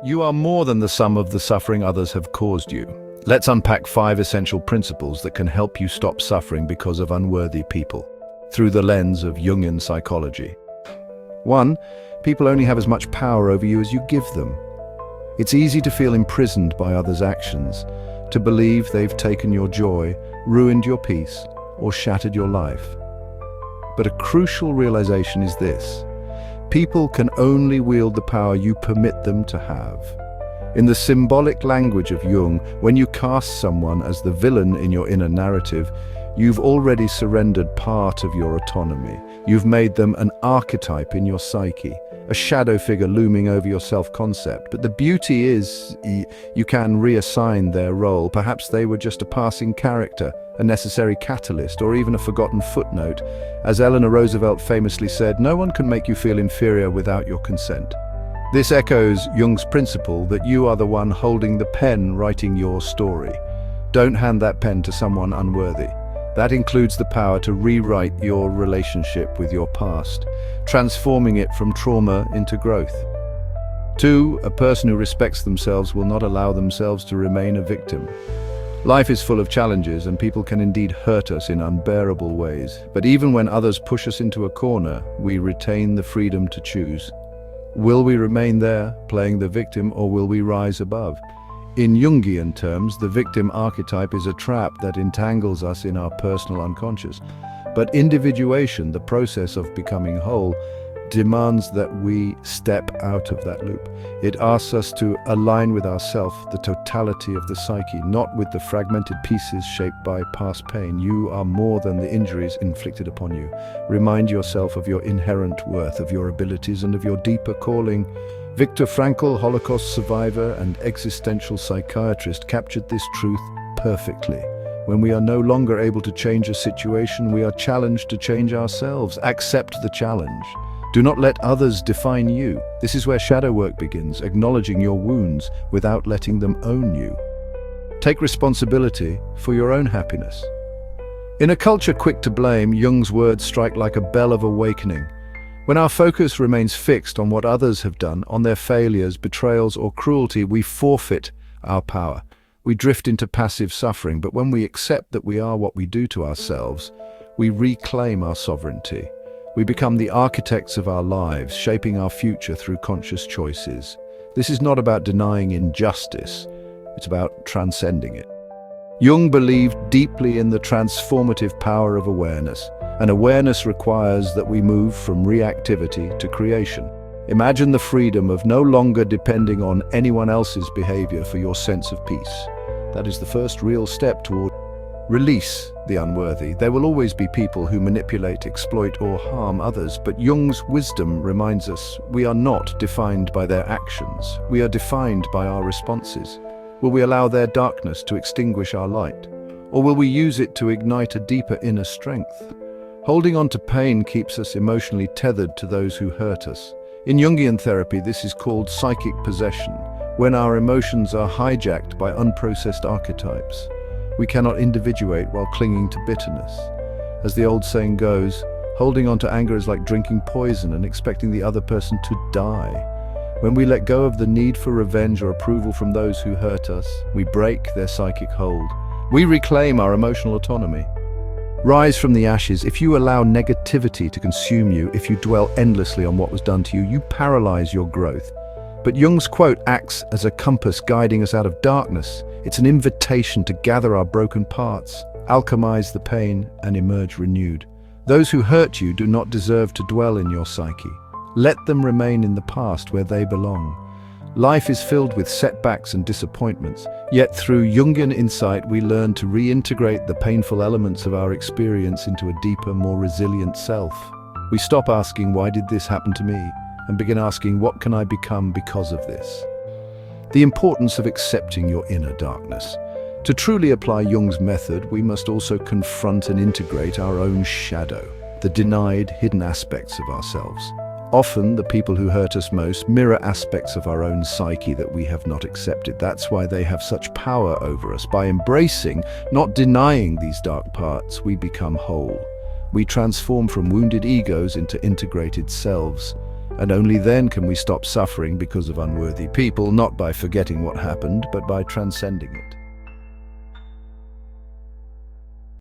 You are more than the sum of the suffering others have caused you. Let's unpack 5 essential principles that can help you stop suffering because of unworthy people, through the lens of Jungian psychology. 1. People only have as much power over you as you give them. It's easy to feel imprisoned by others' actions, to believe they've taken your joy, ruined your peace, or shattered your life. But a crucial realization is this: people can only wield the power you permit them to have. In the symbolic language of Jung, when you cast someone as the villain in your inner narrative, you've already surrendered part of your autonomy. You've made them an archetype in your psyche, a shadow figure looming over your self-concept. But the beauty is, you can reassign their role. Perhaps they were just a passing character, a necessary catalyst, or even a forgotten footnote. As Eleanor Roosevelt famously said, no one can make you feel inferior without your consent. This echoes Jung's principle that you are the one holding the pen writing your story. Don't hand that pen to someone unworthy. That includes the power to rewrite your relationship with your past, transforming it from trauma into growth. 2. A person who respects themselves will not allow themselves to remain a victim. Life is full of challenges, and people can indeed hurt us in unbearable ways. But even when others push us into a corner, we retain the freedom to choose. Will we remain there, playing the victim, or will we rise above? In Jungian terms, the victim archetype is a trap that entangles us in our personal unconscious. But individuation, the process of becoming whole, demands that we step out of that loop. It asks us to align with ourself, the totality of the psyche, not with the fragmented pieces shaped by past pain. You are more than the injuries inflicted upon you. Remind yourself of your inherent worth, of your abilities, and of your deeper calling. Viktor Frankl, Holocaust survivor and existential psychiatrist, captured this truth perfectly. When we are no longer able to change a situation, we are challenged to change ourselves. Accept the challenge. Do not let others define you. This is where shadow work begins, acknowledging your wounds without letting them own you. Take responsibility for your own happiness. In a culture quick to blame, Jung's words strike like a bell of awakening. When our focus remains fixed on what others have done, on their failures, betrayals, or cruelty, we forfeit our power. We drift into passive suffering, but when we accept that we are what we do to ourselves, we reclaim our sovereignty. We become the architects of our lives, shaping our future through conscious choices. This is not about denying injustice, it's about transcending it. Jung believed deeply in the transformative power of awareness, and awareness requires that we move from reactivity to creation. Imagine the freedom of no longer depending on anyone else's behavior for your sense of peace. That is the first real step toward release the unworthy. There will always be people who manipulate, exploit, or harm others, but Jung's wisdom reminds us we are not defined by their actions. We are defined by our responses. Will we allow their darkness to extinguish our light? Or will we use it to ignite a deeper inner strength? Holding on to pain keeps us emotionally tethered to those who hurt us. In Jungian therapy, this is called psychic possession, when our emotions are hijacked by unprocessed archetypes. We cannot individuate while clinging to bitterness. As the old saying goes, holding on to anger is like drinking poison and expecting the other person to die. When we let go of the need for revenge or approval from those who hurt us, we break their psychic hold. We reclaim our emotional autonomy. Rise from the ashes. If you allow negativity to consume you, if you dwell endlessly on what was done to you, you paralyze your growth. But Jung's quote acts as a compass guiding us out of darkness. It's an invitation to gather our broken parts, alchemize the pain, and emerge renewed. Those who hurt you do not deserve to dwell in your psyche. Let them remain in the past where they belong. Life is filled with setbacks and disappointments, yet through Jungian insight we learn to reintegrate the painful elements of our experience into a deeper, more resilient self. We stop asking, why did this happen to me? And begin asking, what can I become because of this? The importance of accepting your inner darkness. To truly apply Jung's method, we must also confront and integrate our own shadow, the denied, hidden aspects of ourselves. Often, the people who hurt us most mirror aspects of our own psyche that we have not accepted. That's why they have such power over us. By embracing, not denying these dark parts, we become whole. We transform from wounded egos into integrated selves. And only then can we stop suffering because of unworthy people, not by forgetting what happened, but by transcending it.